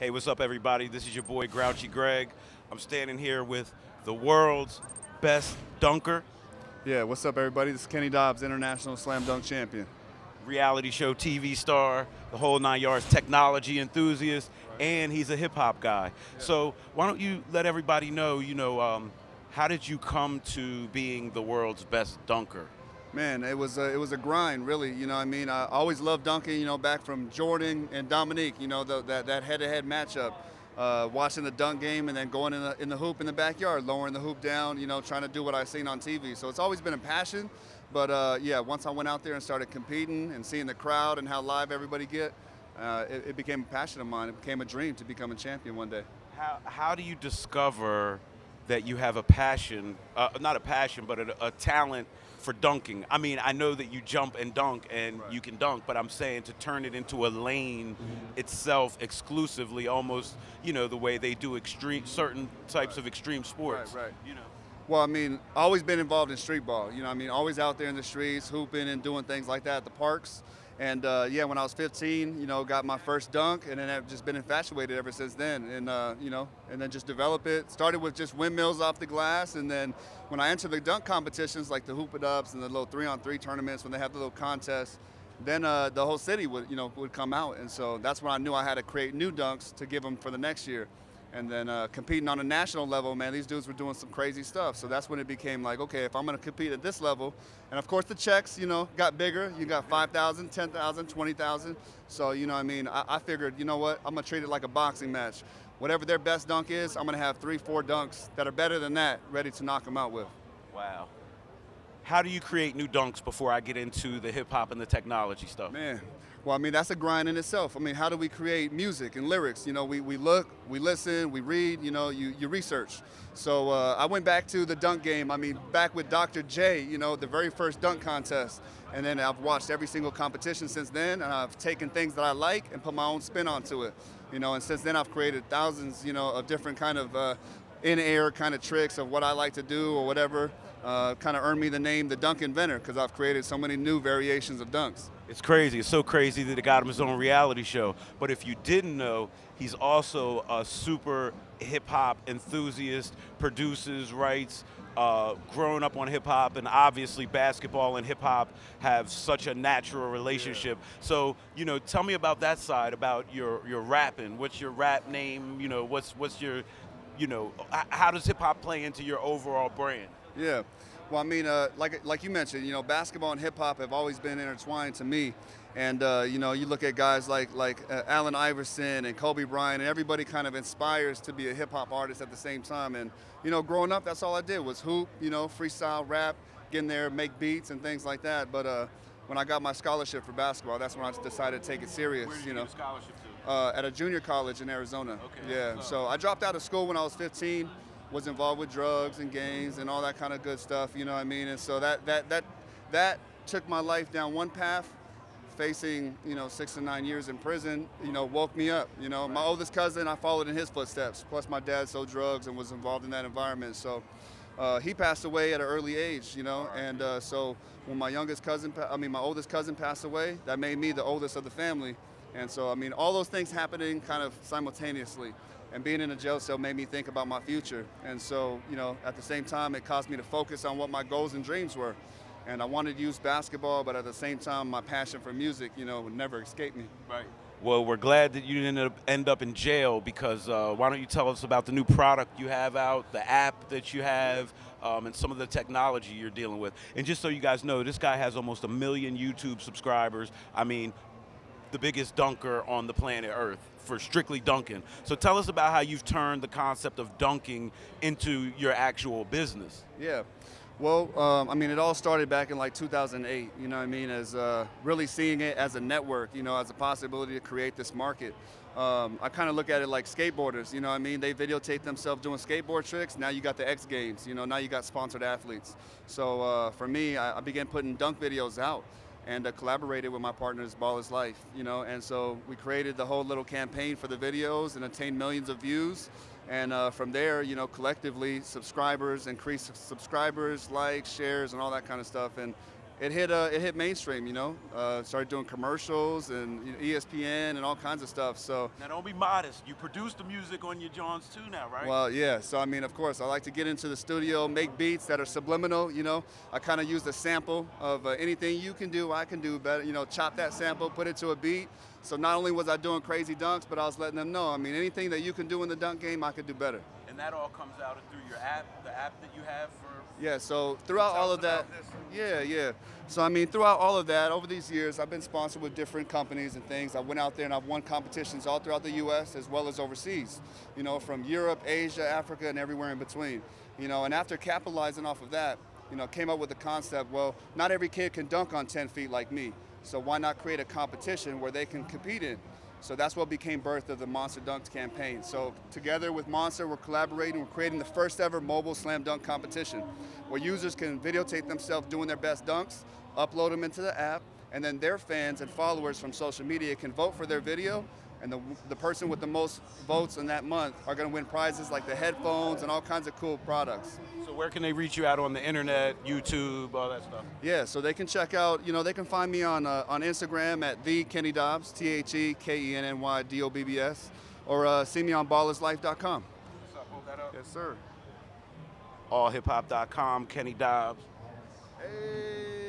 Hey, what's up, everybody? This is your boy Grouchy Greg. I'm standing here with the world's best dunker, Yeah, what's up, everybody? This is Kenny Dobbs, international slam dunk champion. reality show TV star, the whole 9 yards, technology enthusiast, and he's a hip hop guy. So why don't you let everybody know, how did you come to being the world's best dunker? Man, it was a grind, really. I always loved dunking. Back from Jordan and Dominique. That head-to-head matchup. Watching the dunk game and then going in the hoop in the backyard, lowering the hoop down. Trying to do what I've seen on TV. So it's always been a passion. But yeah, once I went out there and started competing and seeing the crowd and how live everybody get, it became a passion of mine. It became a dream to become a champion one day. How do you discover that you have a passion, not a passion, but a talent for dunking? I mean, I know that you jump and dunk and Right. you can dunk, but I'm saying to turn it into a lane itself exclusively, almost, the way they do certain types of extreme sports. Right. You know. Well, always been involved in street ball. Always out there in the streets, hooping and doing things like that at the parks. And yeah, when I was 15, got my first dunk, and then I've just been infatuated ever since then. And then just develop it. Started with just windmills off the glass, and then when I entered the dunk competitions, like the Hoop It Ups and the little 3-on-3 tournaments, when they have the little contests, then the whole city would come out, and so that's when I knew I had to create new dunks to give them for the next year. And then competing on a national level, man, these dudes were doing some crazy stuff. So that's when it became like, okay, if I'm going to compete at this level, and of course the checks, got bigger. You got 5,000, 10,000, 20,000. So, I figured, you know what, I'm going to treat it like a boxing match. Whatever their best dunk is, I'm going to have 3-4 dunks that are better than that, ready to knock them out with. Wow. How do you create new dunks before I get into the hip hop and the technology stuff? Man, well, that's a grind in itself. How do we create music and lyrics? We look, we listen, we read, you research. So I went back to the dunk game. Back with Dr. J, the very first dunk contest. And then I've watched every single competition since then, and I've taken things that I like and put my own spin onto it. And since then I've created thousands, of different kind of in-air kind of tricks of what I like to do or whatever. Kind of earned me the name the Dunk Inventor, because I've created so many new variations of dunks. It's crazy. It's so crazy that it got him his own reality show. But if you didn't know, he's also a super hip-hop enthusiast, produces, writes, growing up on hip-hop, and obviously basketball and hip-hop have such a natural relationship. Yeah. So, tell me about that side, about your rapping. What's your rap name? What's your, how does hip-hop play into your overall brand? Yeah. Well, like you mentioned, basketball and hip hop have always been intertwined to me. And you look at guys like Allen Iverson and Kobe Bryant, and everybody kind of inspires to be a hip hop artist at the same time. And growing up, that's all I did was hoop, freestyle, rap, get in there, make beats and things like that. But when I got my scholarship for basketball, that's when I decided to take it serious. Where did you get a scholarship to? At a junior college in Arizona. Okay. Yeah. So I dropped out of school when I was 15. Was involved with drugs and gangs and all that kind of good stuff, And so that took my life down one path. Facing 6 to 9 years in prison, woke me up. My oldest cousin, I followed in his footsteps. Plus my dad sold drugs and was involved in that environment. So he passed away at an early age, And so when my oldest cousin passed away, that made me the oldest of the family. And so all those things happening kind of simultaneously. And being in a jail cell made me think about my future. And so, at the same time, it caused me to focus on what my goals and dreams were. And I wanted to use basketball, but at the same time, my passion for music, would never escape me. Right. Well, we're glad that you didn't end up in jail, because why don't you tell us about the new product you have out, the app that you have, and some of the technology you're dealing with. And just so you guys know, this guy has almost 1 million YouTube subscribers. The biggest dunker on the planet Earth for strictly dunking. So tell us about how you've turned the concept of dunking into your actual business. Yeah. Well, it all started back in like 2008, as really seeing it as a network, as a possibility to create this market. I kind of look at it like skateboarders, they videotape themselves doing skateboard tricks. Now you got the X Games, now you got sponsored athletes. So for me, I began putting dunk videos out, and collaborated with my partners, Ball is Life, and so we created the whole little campaign for the videos and attained millions of views. And from there, collectively, subscribers, increased subscribers, likes, shares, and all that kind of stuff. And it hit mainstream. Started doing commercials and ESPN and all kinds of stuff. So. Now don't be modest. You produce the music on your Johns too now, right? Well, yeah. So I mean, of course, I like to get into the studio, make beats that are subliminal. I kind of use the sample of anything you can do, I can do better. Chop that sample, put it to a beat. So not only was I doing crazy dunks, but I was letting them know. I mean, anything that you can do in the dunk game, I could do better. And that all comes out through your app, the app that you have for. Yeah. So throughout all of that. Yeah. So I mean, throughout all of that, over these years, I've been sponsored with different companies and things. I went out there and I've won competitions all throughout the U.S. as well as overseas. From Europe, Asia, Africa, and everywhere in between. And after capitalizing off of that, came up with the concept. Well, not every kid can dunk on 10 feet like me. So why not create a competition where they can compete in? So that's what became birth of the Monster Dunks campaign. So together with Monster, we're collaborating. We're creating the first ever mobile slam dunk competition where users can videotape themselves doing their best dunks, upload them into the app, and then their fans and followers from social media can vote for their video. And the person with the most votes in that month are going to win prizes like the headphones and all kinds of cool products. So where can they reach you out on the internet, YouTube, all that stuff? Yeah, so they can check out, they can find me on Instagram at the Kenny Dobbs, TheKennyDobbs, or see me on ballerslife.com. What's up? Hold that up. Yes, sir. Allhiphop.com, Kenny Dobbs. Hey.